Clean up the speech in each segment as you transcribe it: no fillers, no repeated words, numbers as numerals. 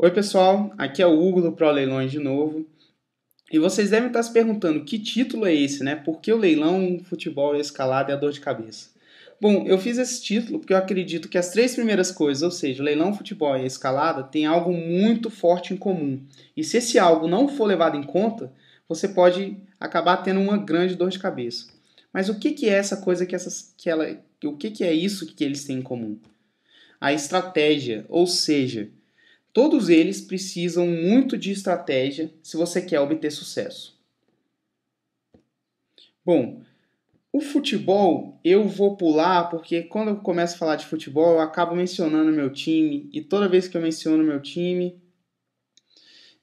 Oi pessoal, aqui é o Hugo do Pro Leilões de novo. E vocês devem estar se perguntando que título é esse, né? Por que o leilão, futebol e escalada é a dor de cabeça? Bom, eu fiz esse título porque eu acredito que as três primeiras coisas, ou seja, o leilão, futebol e a escalada, têm algo muito forte em comum. E se esse algo não for levado em conta, você pode acabar tendo uma grande dor de cabeça. Mas o que é essa coisa o que é isso que eles têm em comum? A estratégia, ou seja, todos eles precisam muito de estratégia se você quer obter sucesso. Bom, o futebol eu vou pular porque quando eu começo a falar de futebol eu acabo mencionando meu time e toda vez que eu menciono meu time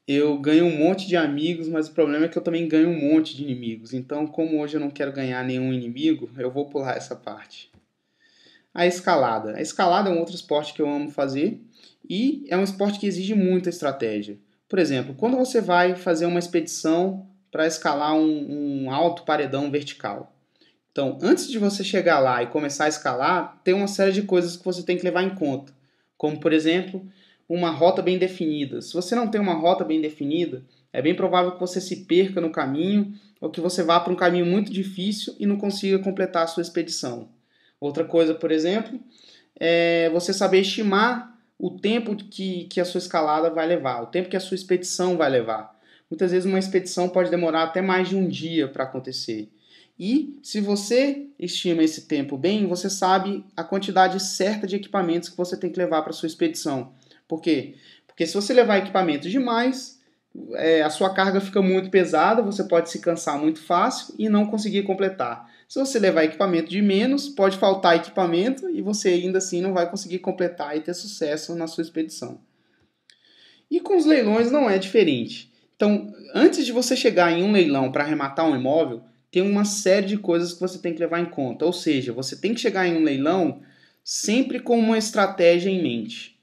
eu ganho um monte de amigos, mas o problema é que eu também ganho um monte de inimigos. Então, como hoje eu não quero ganhar nenhum inimigo, eu vou pular essa parte. A escalada. A escalada é um outro esporte que eu amo fazer e é um esporte que exige muita estratégia. Por exemplo, quando você vai fazer uma expedição para escalar um alto paredão vertical. Então, antes de você chegar lá e começar a escalar, tem uma série de coisas que você tem que levar em conta. Como, por exemplo, uma rota bem definida. Se você não tem uma rota bem definida, é bem provável que você se perca no caminho ou que você vá para um caminho muito difícil e não consiga completar a sua expedição. Outra coisa, por exemplo, é você saber estimar o tempo que a sua escalada vai levar, o tempo que a sua expedição vai levar. Muitas vezes uma expedição pode demorar até mais de um dia para acontecer. E se você estima esse tempo bem, você sabe a quantidade certa de equipamentos que você tem que levar para a sua expedição. Por quê? Porque se você levar equipamentos demais, a sua carga fica muito pesada, você pode se cansar muito fácil e não conseguir completar. Se você levar equipamento de menos, pode faltar equipamento e você ainda assim não vai conseguir completar e ter sucesso na sua expedição. E com os leilões não é diferente. Então, antes de você chegar em um leilão para arrematar um imóvel, tem uma série de coisas que você tem que levar em conta. Ou seja, você tem que chegar em um leilão sempre com uma estratégia em mente.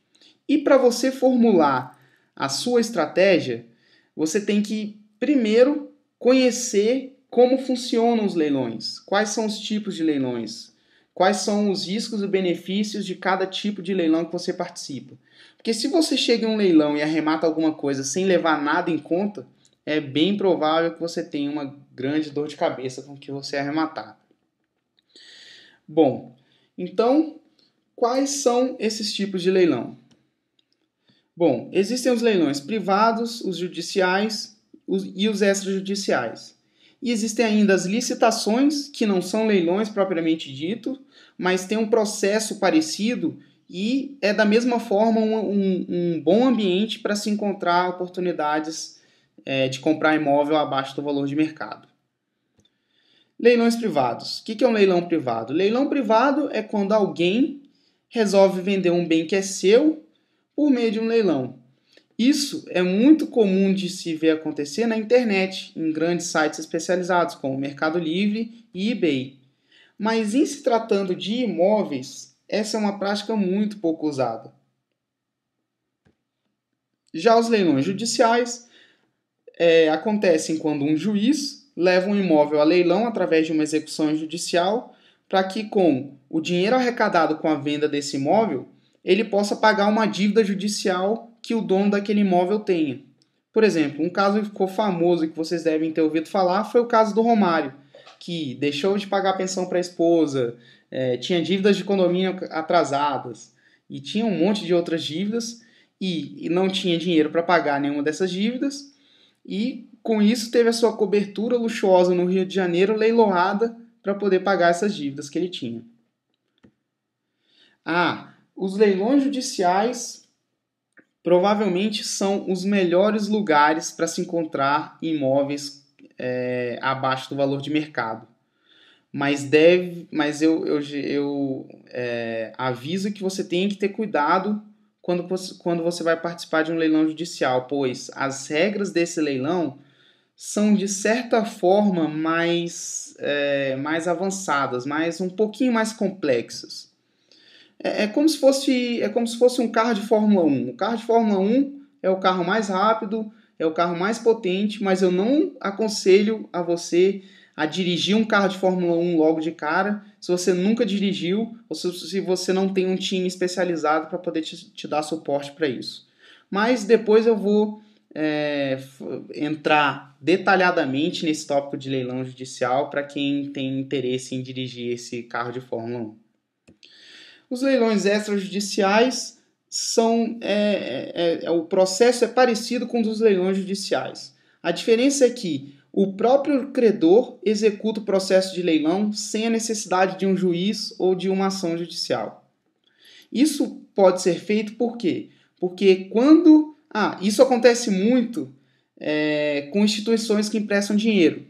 E para você formular a sua estratégia, você tem que primeiro conhecer como funcionam os leilões, quais são os tipos de leilões, quais são os riscos e benefícios de cada tipo de leilão que você participa. Porque se você chega em um leilão e arremata alguma coisa sem levar nada em conta, é bem provável que você tenha uma grande dor de cabeça com o que você arrematar. Bom, então, quais são esses tipos de leilão? Bom, existem os leilões privados, os judiciais e os extrajudiciais. E existem ainda as licitações, que não são leilões propriamente dito, mas tem um processo parecido e é da mesma forma um bom ambiente para se encontrar oportunidades de comprar imóvel abaixo do valor de mercado. Leilões privados. O que é um leilão privado? Leilão privado é quando alguém resolve vender um bem que é seu por meio de um leilão. Isso é muito comum de se ver acontecer na internet, em grandes sites especializados como Mercado Livre e eBay. Mas em se tratando de imóveis, essa é uma prática muito pouco usada. Já os leilões judiciais acontecem quando um juiz leva um imóvel a leilão através de uma execução judicial para que, com o dinheiro arrecadado com a venda desse imóvel, ele possa pagar uma dívida judicial que o dono daquele imóvel tenha. Por exemplo, um caso que ficou famoso e que vocês devem ter ouvido falar foi o caso do Romário, que deixou de pagar a pensão para a esposa, tinha dívidas de condomínio atrasadas e tinha um monte de outras dívidas e não tinha dinheiro para pagar nenhuma dessas dívidas e com isso teve a sua cobertura luxuosa no Rio de Janeiro leiloada para poder pagar essas dívidas que ele tinha. Os leilões judiciais provavelmente são os melhores lugares para se encontrar imóveis abaixo do valor de mercado. Mas eu aviso que você tem que ter cuidado quando você vai participar de um leilão judicial, pois as regras desse leilão são de certa forma mais avançadas, um pouquinho mais complexas. É como se fosse um carro de Fórmula 1. O carro de Fórmula 1 é o carro mais rápido, é o carro mais potente, mas eu não aconselho a você a dirigir um carro de Fórmula 1 logo de cara, se você nunca dirigiu ou se você não tem um time especializado para poder te dar suporte para isso. mas depois eu vou entrar detalhadamente nesse tópico de leilão judicial para quem tem interesse em dirigir esse carro de Fórmula 1. Os leilões extrajudiciais são o processo é parecido com o dos leilões judiciais. A diferença é que o próprio credor executa o processo de leilão sem a necessidade de um juiz ou de uma ação judicial. Isso pode ser feito por quê? Porque quando... isso acontece muito com instituições que emprestam dinheiro,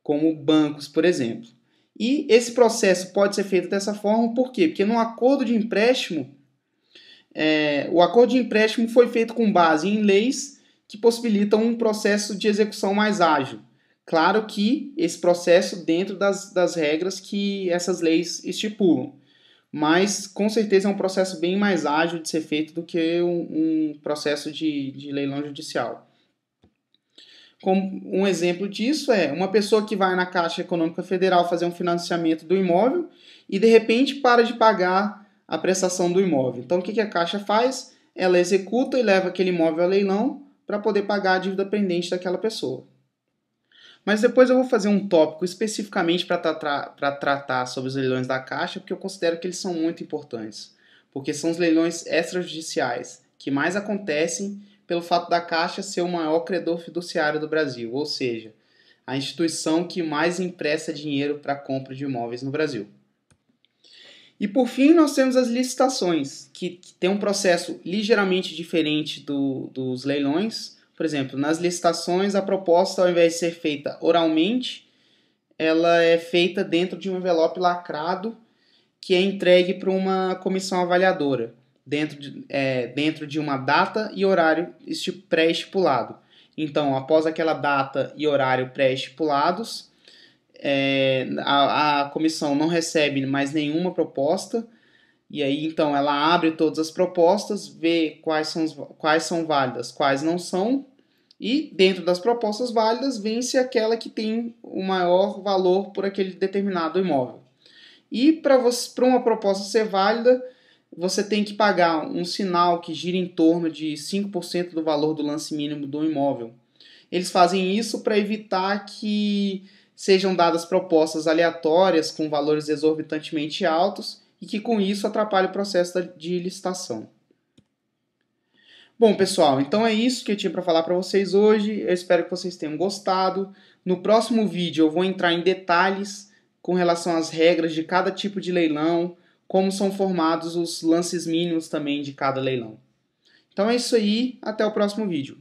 como bancos, por exemplo. E esse processo pode ser feito dessa forma por quê? Porque no acordo de empréstimo, o acordo de empréstimo foi feito com base em leis que possibilitam um processo de execução mais ágil. Claro que esse processo dentro das regras que essas leis estipulam. Mas, com certeza, é um processo bem mais ágil de ser feito do que um processo de leilão judicial. Como um exemplo disso é uma pessoa que vai na Caixa Econômica Federal fazer um financiamento do imóvel e, de repente, para de pagar a prestação do imóvel. Então, o que a Caixa faz? Ela executa e leva aquele imóvel a leilão para poder pagar a dívida pendente daquela pessoa. Mas depois eu vou fazer um tópico especificamente para tratar sobre os leilões da Caixa, porque eu considero que eles são muito importantes. Porque são os leilões extrajudiciais que mais acontecem pelo fato da Caixa ser o maior credor fiduciário do Brasil, ou seja, a instituição que mais empresta dinheiro para a compra de imóveis no Brasil. E por fim, nós temos as licitações, que tem um processo ligeiramente diferente dos leilões. Por exemplo, nas licitações, a proposta, ao invés de ser feita oralmente, ela é feita dentro de um envelope lacrado que é entregue para uma comissão avaliadora, dentro de uma data e horário pré-estipulado. Então, após aquela data e horário pré-estipulados, a comissão não recebe mais nenhuma proposta, e aí então ela abre todas as propostas, vê quais são válidas, quais não são, e dentro das propostas válidas vence aquela que tem o maior valor por aquele determinado imóvel. E para uma proposta ser válida, você tem que pagar um sinal que gira em torno de 5% do valor do lance mínimo do imóvel. Eles fazem isso para evitar que sejam dadas propostas aleatórias com valores exorbitantemente altos e que com isso atrapalhe o processo de licitação. Bom, pessoal, então é isso que eu tinha para falar para vocês hoje. Eu espero que vocês tenham gostado. No próximo vídeo eu vou entrar em detalhes com relação às regras de cada tipo de leilão, como são formados os lances mínimos também de cada leilão. Então é isso aí, até o próximo vídeo.